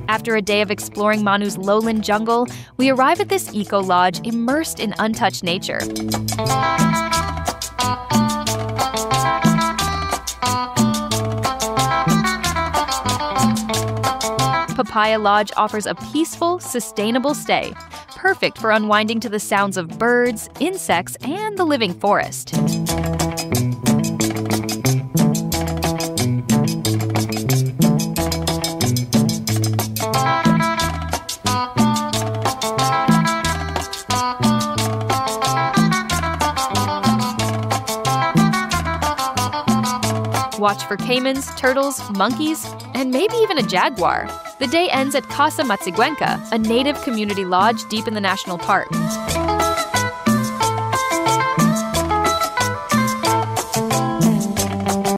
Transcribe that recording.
After a day of exploring Manu's lowland jungle, we arrive at this eco-lodge immersed in untouched nature. Papaya Lodge offers a peaceful, sustainable stay, perfect for unwinding to the sounds of birds, insects, and the living forest. Watch for caimans, turtles, monkeys, and maybe even a jaguar. The day ends at Casa Matsiguenca, a native community lodge deep in the national park.